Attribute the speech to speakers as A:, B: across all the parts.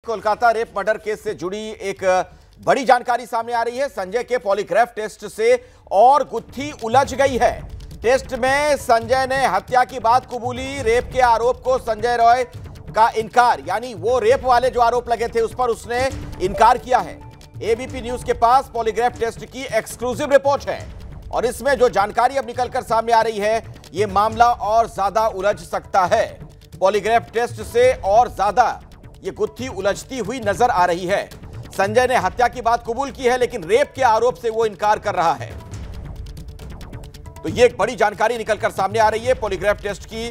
A: Kolkata rape murder case से जुड़ी एक बड़ी जानकारी सामने आ रही है। संजय के पॉलीग्राफ टेस्ट से और गुत्थी उलझ गई है। टेस्ट में संजय ने हत्या की बात कबूली। रेप के आरोप को संजय रॉय का इनकार, यानी वो रेप वाले जो आरोप लगे थे उस पर उसने इनकार किया है। एबीपी न्यूज के पास पॉलीग्राफ टेस्ट की एक्सक्लूसिव रिपोर्ट है और इसमें जो जानकारी अब निकलकर सामने आ रही है, ये मामला और ज्यादा उलझ सकता है। पॉलीग्राफ टेस्ट से और ज्यादा ये गुत्थी उलझती हुई नजर आ रही है। संजय ने हत्या की बात कबूल की है, लेकिन रेप के आरोप से वो इनकार कर रहा है। तो ये एक बड़ी जानकारी निकलकर सामने आ रही है। पॉलीग्राफ टेस्ट की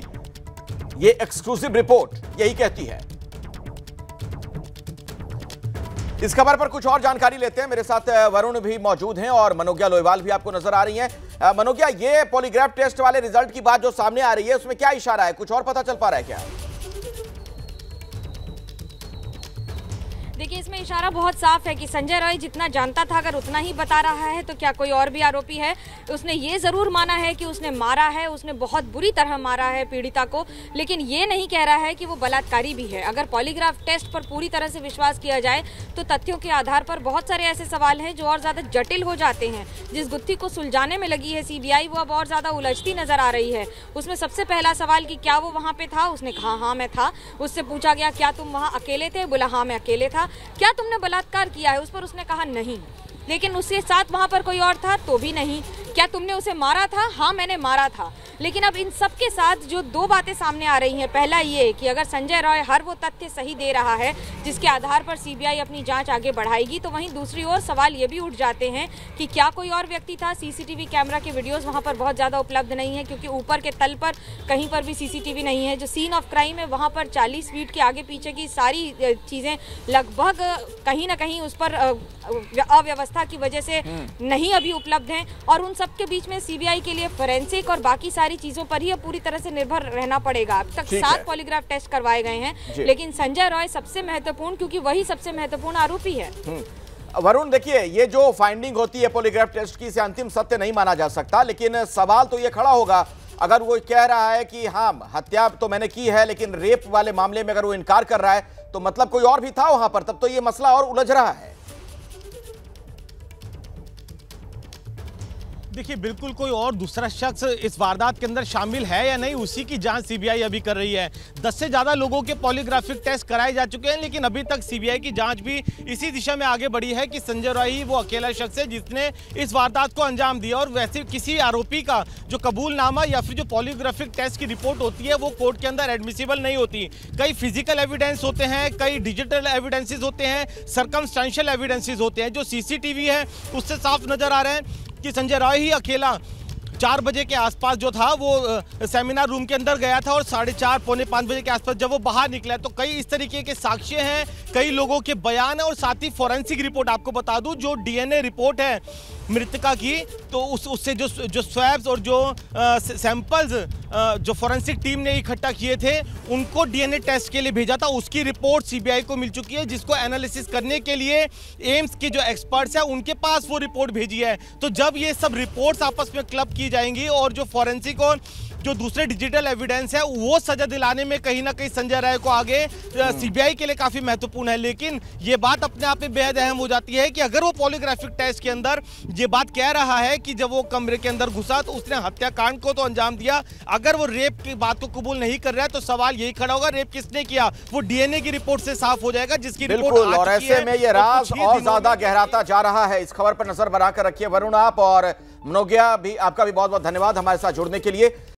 A: ये एक्सक्लूसिव रिपोर्ट यही कहती है। इस खबर पर कुछ और जानकारी लेते हैं। मेरे साथ वरुण भी मौजूद हैं और मनोज्ञा लोईवाल भी आपको नजर आ रही हैं। मनोज्ञा, ये पॉलीग्राफ टेस्ट वाले रिजल्ट की बात जो सामने आ रही है उसमें क्या इशारा है? कुछ और पता चल पा रहा है क्या?
B: देखिए, इसमें इशारा बहुत साफ है कि संजय रॉय जितना जानता था अगर उतना ही बता रहा है तो क्या कोई और भी आरोपी है? उसने ये जरूर माना है कि उसने मारा है, उसने बहुत बुरी तरह मारा है पीड़िता को, लेकिन ये नहीं कह रहा है कि वो बलात्कारी भी है। अगर पॉलीग्राफ टेस्ट पर पूरी तरह से विश्वास किया जाए तो तथ्यों के आधार पर बहुत सारे ऐसे सवाल हैं जो और ज्यादा जटिल हो जाते हैं। जिस गुत्थी को सुलझाने में लगी है सीबीआई, वो अब और ज्यादा उलझती नजर आ रही है। उसमें सबसे पहला सवाल कि क्या वो वहां पे था? उसने कहा हाँ मैं था। उससे पूछा गया क्या तुम वहां अकेले थे? बोला हाँ मैं अकेले था। क्या तुमने बलात्कार किया है? उस पर उसने कहा नहीं। लेकिन उसके साथ वहां पर कोई और था? तो भी नहीं। क्या तुमने उसे मारा था? हाँ मैंने मारा था। लेकिन अब इन सब के साथ जो दो बातें सामने आ रही हैं, पहला ये कि अगर संजय रॉय हर वो तथ्य सही दे रहा है जिसके आधार पर सीबीआई अपनी जांच आगे बढ़ाएगी, तो वहीं दूसरी ओर सवाल ये भी उठ जाते हैं कि क्या कोई और व्यक्ति था? सीसीटीवी कैमरा के वीडियोस वहां पर बहुत ज़्यादा उपलब्ध नहीं है, क्योंकि ऊपर के तल पर कहीं पर भी सीसीटीवी नहीं है। जो सीन ऑफ क्राइम है वहाँ पर 40 फीट के आगे पीछे की सारी चीज़ें लगभग कहीं ना कहीं उस पर अव्यवस्था की वजह से नहीं अभी उपलब्ध हैं, और उन सब के बीच में सीबीआई के लिए फोरेंसिक और बाकी सारी चीजों पर ही पूरी तरह से निर्भर रहना पड़ेगा। अब तक 7 पॉलीग्राफ टेस्ट करवाए गए हैं, लेकिन संजय रॉय सबसे महत्वपूर्ण, क्योंकि वही सबसे महत्वपूर्ण आरोपी है।
A: वरुण, देखिए, ये जो फाइंडिंग होती है पॉलीग्राफ टेस्ट की, इसे अंतिम सत्य नहीं माना जा सकता, लेकिन सवाल तो ये खड़ा होगा अगर वो कह रहा है कि हाँ हत्या तो मैंने की है, लेकिन रेप वाले मामले में अगर वो इनकार कर रहा है तो मतलब कोई और भी था वहां पर, तब तो ये मसला और उलझ रहा है।
C: देखिए, बिल्कुल कोई और दूसरा शख्स इस वारदात के अंदर शामिल है या नहीं, उसी की जांच सीबीआई अभी कर रही है। 10 से ज़्यादा लोगों के पॉलीग्राफिक टेस्ट कराए जा चुके हैं, लेकिन अभी तक सीबीआई की जांच भी इसी दिशा में आगे बढ़ी है कि संजय रॉय ही वो अकेला शख्स है जिसने इस वारदात को अंजाम दिया। और वैसे किसी आरोपी का जो कबूलनामा या फिर जो पॉलीग्राफिक टेस्ट की रिपोर्ट होती है वो कोर्ट के अंदर एडमिसिबल नहीं होती। कई फिजिकल एविडेंस होते हैं, कई डिजिटल एविडेंसेज होते हैं, सर्कमस्टेंशियल एविडेंसेज होते हैं। जो सीसीटीवी है उससे साफ नजर आ रहे हैं कि संजय रॉय ही अकेला 4 बजे के आसपास जो था वो सेमिनार रूम के अंदर गया था, और 4:30 पौने 5 बजे के आसपास जब वो बाहर निकला। तो कई इस तरीके के साक्ष्य हैं, कई लोगों के बयान है, और साथ ही फॉरेंसिक रिपोर्ट आपको बता दूं, जो डीएनए रिपोर्ट है मृतका की, तो उससे जो स्वैब्स और जो सैंपल्स जो फॉरेंसिक टीम ने इकट्ठा किए थे उनको डीएनए टेस्ट के लिए भेजा था। उसकी रिपोर्ट सीबीआई को मिल चुकी है, जिसको एनालिसिस करने के लिए एम्स के जो एक्सपर्ट्स हैं उनके पास वो रिपोर्ट भेजी है। तो जब ये सब रिपोर्ट्स आपस में क्लब की जाएंगी और जो फॉरेंसिक और जो दूसरे डिजिटल एविडेंस है वो सजा दिलाने में कहीं ना कहीं संजय राय को आगे सीबीआई के लिए काफी महत्वपूर्ण है। लेकिन ये बात अपने आप में बेहद अहम हो जाती है कि अगर वो पॉलीग्राफिक टेस्ट के अंदर ये बात कह रहा है कि जब वो कमरे के अंदर घुसा तो उसने हत्याकांड को तो अंजाम दिया, अगर वो रेप की बात को कबूल नहीं कर रहा है तो सवाल यही खड़ा होगा रेप किसने किया? वो डीएनए की रिपोर्ट से साफ हो जाएगा, जिसकी रिपोर्ट
A: और ऐसे में ये राज और ज्यादा गहराता जा रहा है। इस खबर पर नजर बनाकर रखिए वरुण आप, और मनोज्ञा भी, आपका भी बहुत बहुत धन्यवाद हमारे साथ जुड़ने के लिए।